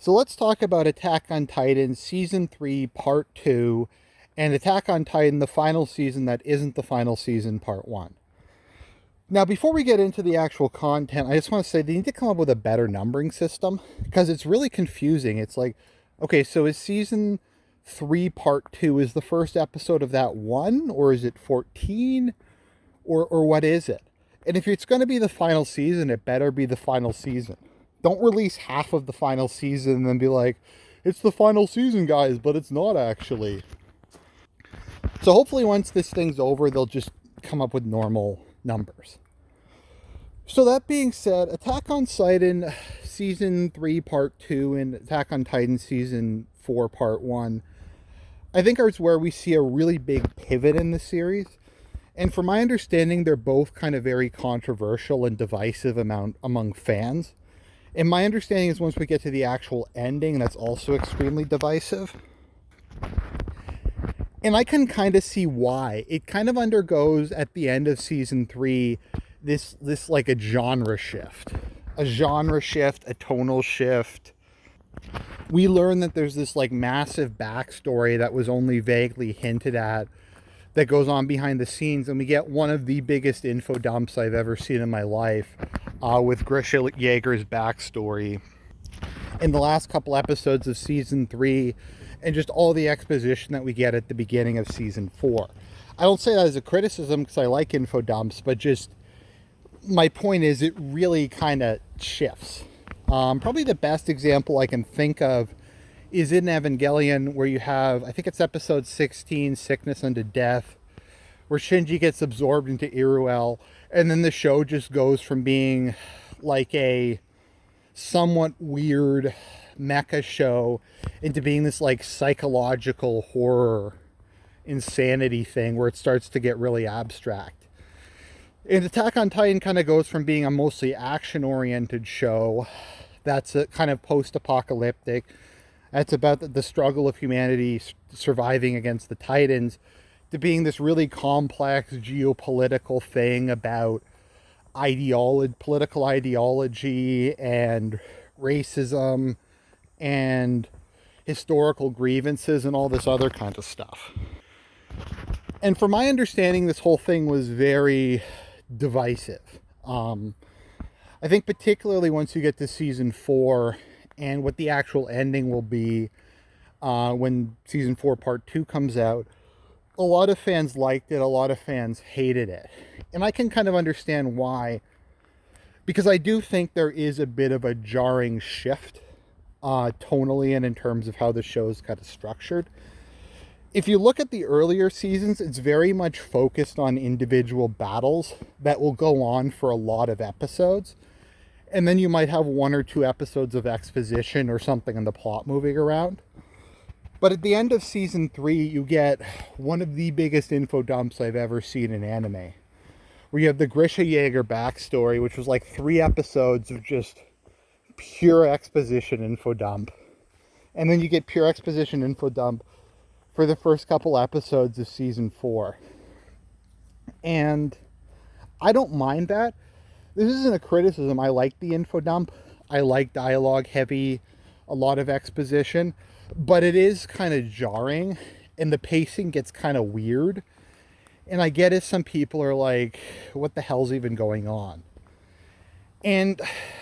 So let's talk about Attack on Titan Season 3, Part 2, and Attack on Titan, the final season that isn't the final season, Part 1. Now, before we get into the actual content, I just want to say they need to come up with a better numbering system because it's really confusing. It's like, okay, so is Season 3, Part 2 is the first episode of that one, or is it 14, or what is it? And if it's going to be the final season, it better be the final season. Don't release half of the final season and then be like, it's the final season, guys, but it's not actually. So hopefully once this thing's over, they'll just come up with normal numbers. So that being said, Attack on Titan Season 3 Part 2 and Attack on Titan Season 4 Part 1, I think is where we see a really big pivot in the series. And from my understanding, they're both kind of very controversial and divisive among fans. And my understanding is once we get to the actual ending, that's also extremely divisive. And I can kind of see why. It kind of undergoes at the end of Season 3 this like a genre shift. A genre shift, a tonal shift. We learn that there's this like massive backstory that was only vaguely hinted at that goes on behind the scenes, and we get one of the biggest info dumps I've ever seen in my life with Grisha Yeager's backstory in the last couple episodes of Season 3 and just all the exposition that we get at the beginning of Season 4. I don't say that as a criticism because I like info dumps, but just my point is it really kind of shifts. Probably the best example I can think of is in Evangelion, where you have, I think it's episode 16, Sickness Unto Death, where Shinji gets absorbed into Iruel, and then the show just goes from being like a somewhat weird mecha show into being this like psychological horror insanity thing where it starts to get really abstract. And Attack on Titan kind of goes from being a mostly action-oriented show that's a kind of post-apocalyptic. It's about the struggle of humanity surviving against the Titans, to being this really complex geopolitical thing about political ideology and racism and historical grievances and all this other kind of stuff. And from my understanding, this whole thing was very divisive. I think particularly once you get to Season 4 and what the actual ending will be when Season 4 Part 2 comes out, a lot of fans liked it, a lot of fans hated it. And I can kind of understand why, because I do think there is a bit of a jarring shift tonally and in terms of how the show is kind of structured. If you look at the earlier seasons, it's very much focused on individual battles that will go on for a lot of episodes. And then you might have 1 or 2 episodes of exposition or something in the plot moving around. But at the end of Season 3, you get one of the biggest info dumps I've ever seen in anime. Where you have the Grisha Yeager backstory, which was like 3 episodes of just pure exposition info dump. And then you get pure exposition info dump for the first couple episodes of Season 4. And I don't mind that. This isn't a criticism. I like the info dump. I like dialogue heavy, a lot of exposition, but it is kind of jarring and the pacing gets kind of weird. And I get it, some people are like, what the hell's even going on? And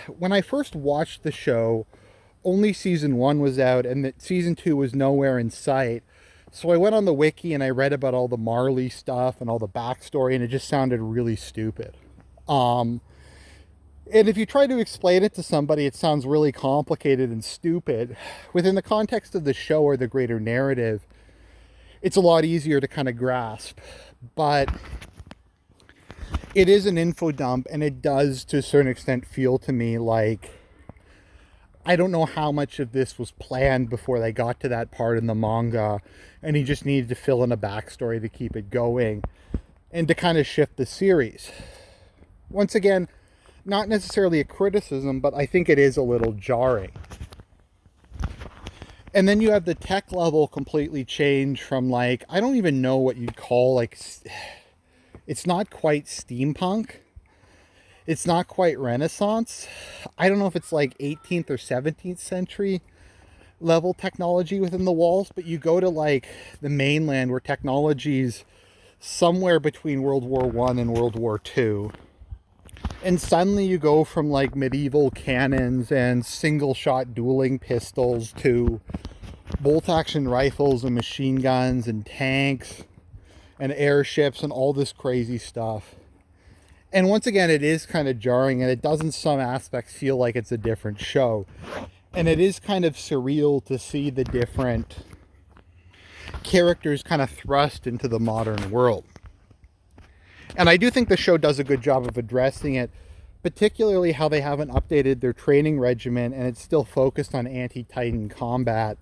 when I first watched the show, only Season 1 was out and that Season 2 was nowhere in sight. So I went on the wiki and I read about all the Marley stuff and all the backstory, and it just sounded really stupid. And if you try to explain it to somebody, it sounds really complicated and stupid. Within the context of the show or the greater narrative, it's a lot easier to kind of grasp. But it is an info dump, and it does, to a certain extent, feel to me like I don't know how much of this was planned before they got to that part in the manga, and he just needed to fill in a backstory to keep it going and to kind of shift the series. Once again, not necessarily a criticism, but I think it is a little jarring. And then you have the tech level completely change from like, I don't even know what you'd call like, it's not quite steampunk. It's not quite Renaissance. I don't know if it's like 18th or 17th century. level technology within the walls, but you go to like the mainland where technology's somewhere between World War I and World War II. And suddenly you go from like medieval cannons and single shot dueling pistols to bolt action rifles and machine guns and tanks and airships and all this crazy stuff. And once again, it is kind of jarring, and it does in some aspects feel like it's a different show. And it is kind of surreal to see the different characters kind of thrust into the modern world. And I do think the show does a good job of addressing it, particularly how they haven't updated their training regimen and it's still focused on anti-Titan combat,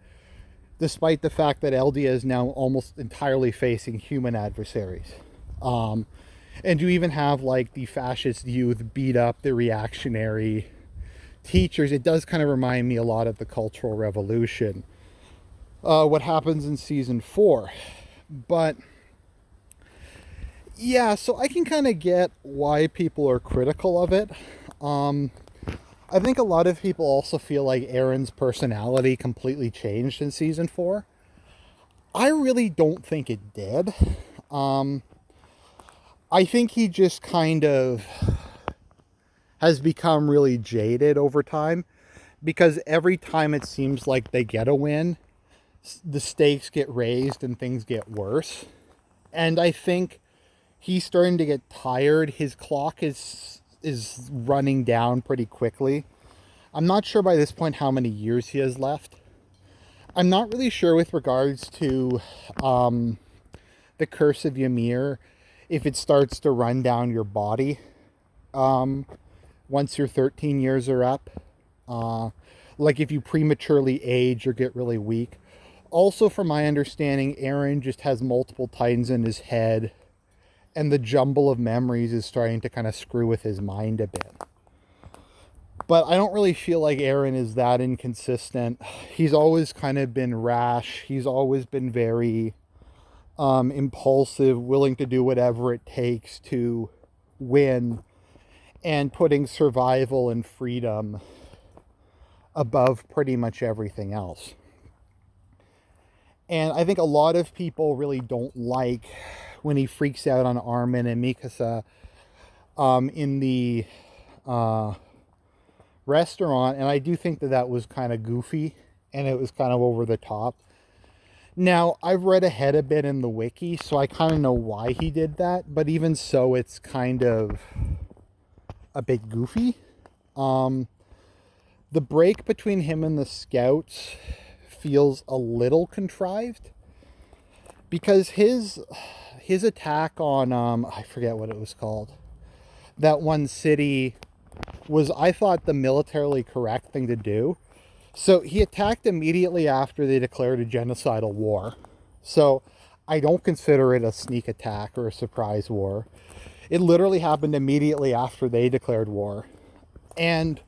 despite the fact that Eldia is now almost entirely facing human adversaries. And you even have like the fascist youth beat up the reactionary teachers. It does kind of remind me a lot of the Cultural Revolution, what happens in season 4. But yeah, so I can kind of get why people are critical of it. I think a lot of people also feel like Aaron's personality completely changed in season 4. I really don't think it did. I think he just kind of has become really jaded over time, because every time it seems like they get a win, the stakes get raised and things get worse. And I think he's starting to get tired. His clock is running down pretty quickly. I'm not sure by this point how many years he has left. I'm not really sure with regards to the Curse of Ymir, if it starts to run down your body once your 13 years are up. Like if you prematurely age or get really weak. Also, from my understanding, Aaron just has multiple Titans in his head, and the jumble of memories is starting to kind of screw with his mind a bit. But I don't really feel like Aaron is that inconsistent. He's always kind of been rash. He's always been very impulsive, willing to do whatever it takes to win, and putting survival and freedom above pretty much everything else. And I think a lot of people really don't like when he freaks out on Armin and Mikasa in the restaurant. And I do think that that was kind of goofy and it was kind of over the top. Now, I've read ahead a bit in the wiki, so I kind of know why he did that. But even so, it's kind of a bit goofy. The break between him and the scouts feels a little contrived, because his attack on I forget what it was called, that one city, was, I thought, the militarily correct thing to do. So he attacked immediately after they declared a genocidal war. So I don't consider it a sneak attack or a surprise war. It literally happened immediately after they declared war, and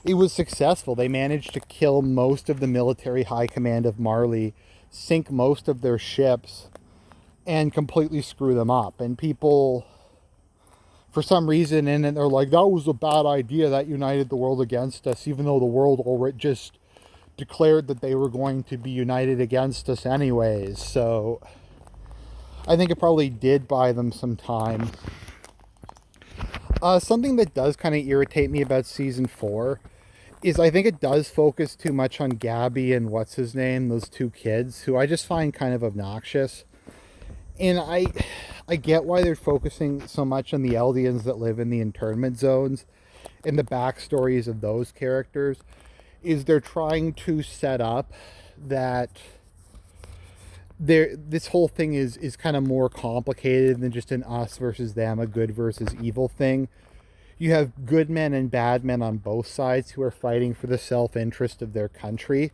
it was successful. They managed to kill most of the military high command of Marley, sink most of their ships, and completely screw them up. And people, for some reason, and they're like, that was a bad idea, that united the world against us, even though the world already just declared that they were going to be united against us anyways. So I think it probably did buy them some time. Something that does kind of irritate me about season 4 is I think it does focus too much on Gabby and what's his name, those two kids, who I just find kind of obnoxious. And I get why they're focusing so much on the Eldians that live in the internment zones and the backstories of those characters, is they're trying to set up that this whole thing is kind of more complicated than just an us versus them, a good versus evil thing. You have good men and bad men on both sides who are fighting for the self-interest of their country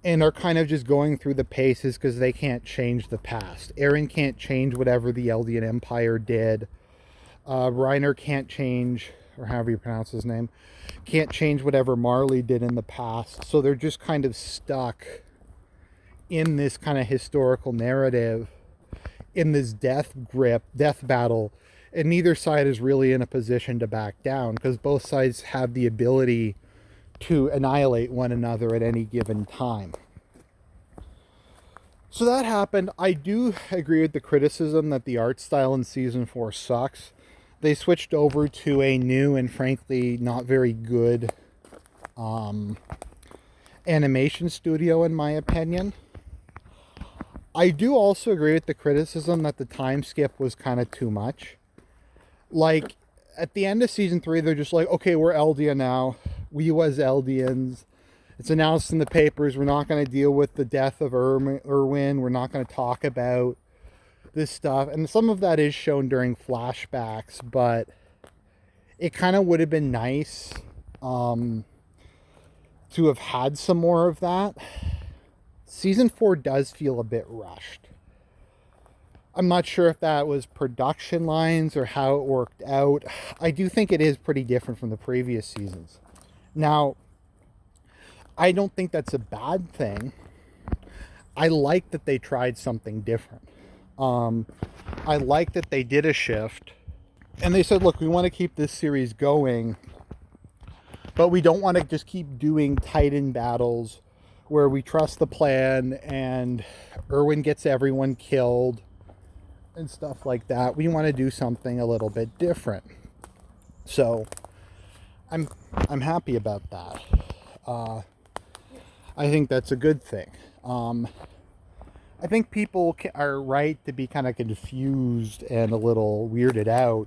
and are kind of just going through the paces because they can't change the past. Eren can't change whatever the Eldian Empire did. Reiner can't change, or however you pronounce his name, can't change whatever Marley did in the past. So they're just kind of stuck in this kind of historical narrative, in this death battle, and neither side is really in a position to back down, because both sides have the ability to annihilate one another at any given time. So that happened. I do agree with the criticism that the art style in season 4 sucks. They switched over to a new and frankly not very good animation studio, in my opinion. I do also agree with the criticism that the time skip was kind of too much. Like, at the end of season 3, they're just like, okay, we're Eldia now. We was Eldians. It's announced in the papers. We're not going to deal with the death of Erwin. We're not going to talk about this stuff. And some of that is shown during flashbacks, but it kind of would have been nice to have had some more of that. Season 4 does feel a bit rushed. I'm not sure if that was production lines or how it worked out. I do think it is pretty different from the previous seasons. Now, I don't think that's a bad thing. I like that they tried something different. I like that they did a shift. And they said, look, we want to keep this series going, but we don't want to just keep doing Titan battles where we trust the plan and Erwin gets everyone killed and stuff like that. We want to do something a little bit different. So I'm happy about that. I think that's a good thing. I think people are right to be kind of confused and a little weirded out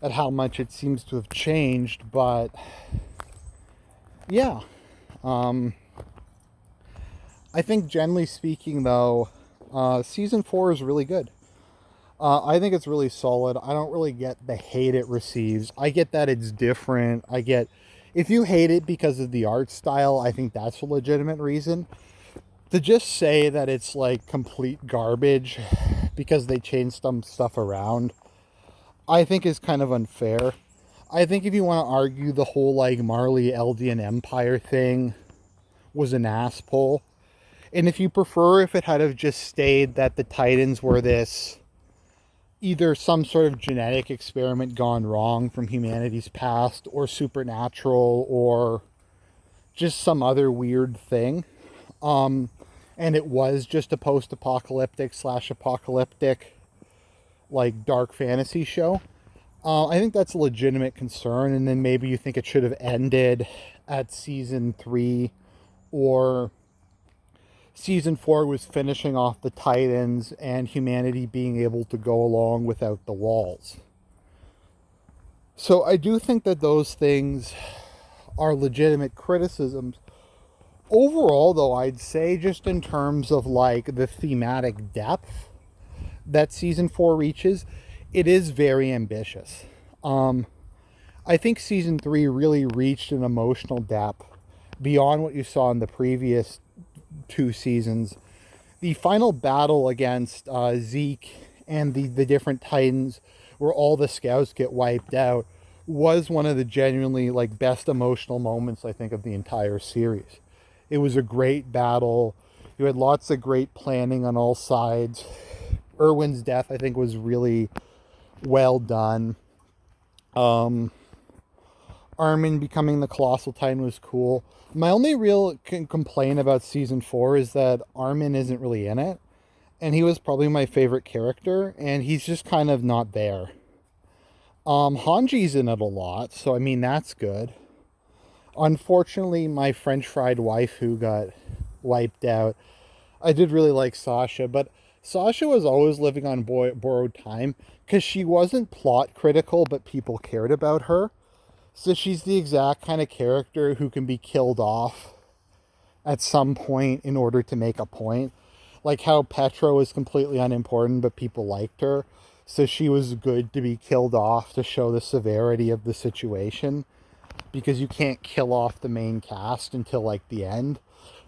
at how much it seems to have changed, but yeah. I think generally speaking, though, season 4 is really good. I think it's really solid. I don't really get the hate it receives. I get that it's different. I get, if you hate it because of the art style, I think that's a legitimate reason. To just say that it's like complete garbage because they changed some stuff around, I think is kind of unfair. I think if you want to argue the whole like Marley Eldian Empire thing was an ass pull, and if you prefer if it had have just stayed that the Titans were this either some sort of genetic experiment gone wrong from humanity's past or supernatural or just some other weird thing, and it was just a post-apocalyptic / apocalyptic like dark fantasy show, I think that's a legitimate concern. And then maybe you think it should have ended at season 3, or season 4 was finishing off the Titans and humanity being able to go along without the walls. So I do think that those things are legitimate criticisms. Overall, though, I'd say just in terms of like the thematic depth that season 4 reaches, it is very ambitious. I think season 3 really reached an emotional depth beyond what you saw in the previous 2 seasons. The final battle against Zeke and the different Titans, where all the scouts get wiped out, was one of the genuinely like best emotional moments, I think, of the entire series. It was a great battle. You had lots of great planning on all sides. Erwin's death, I think, was really well done. Armin becoming the Colossal Titan was cool. My only real complaint about season 4 is that Armin isn't really in it. And he was probably my favorite character, and he's just kind of not there. Hanji's in it a lot, so I mean, that's good. Unfortunately, my French fried wife who got wiped out. I did really like Sasha, but Sasha was always living on borrowed time because she wasn't plot critical, but people cared about her. So she's the exact kind of character who can be killed off at some point in order to make a point. Like how Petra was completely unimportant, but people liked her. So she was good to be killed off to show the severity of the situation. Because you can't kill off the main cast until like the end.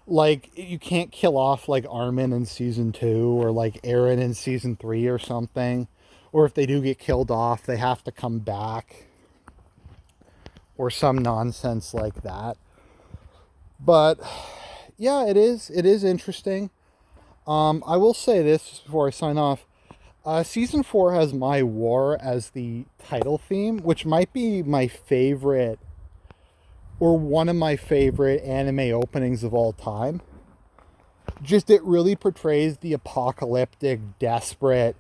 Like you can't kill off like Armin in season 2 or like Eren in season 3 or something. Or if they do get killed off, they have to come back. Or some nonsense like that. But yeah, it is interesting. I will say this before I sign off. Season 4 has My War as the title theme, which might be my favorite, or one of my favorite anime openings of all time. just it really portrays the apocalyptic, desperate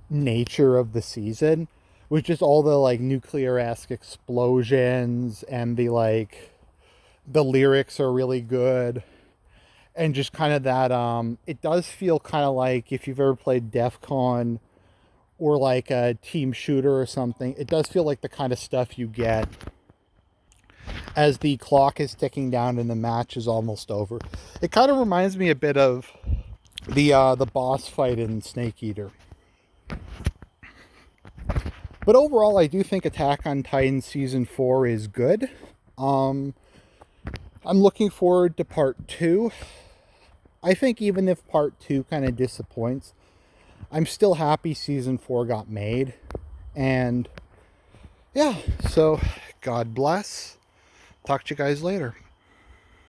nature of the season, with just all the like nuclear-esque explosions, and the lyrics are really good, and just kind of that it does feel kind of like if you've ever played DEF CON or like a team shooter or something, it does feel like the kind of stuff you get as the clock is ticking down and the match is almost over. It kind of reminds me a bit of the boss fight in Snake Eater. But overall, I do think Attack on Titan Season 4 is good. I'm looking forward to Part 2. I think even if Part 2 kind of disappoints, I'm still happy Season 4 got made. And yeah, so God bless. Talk to you guys later.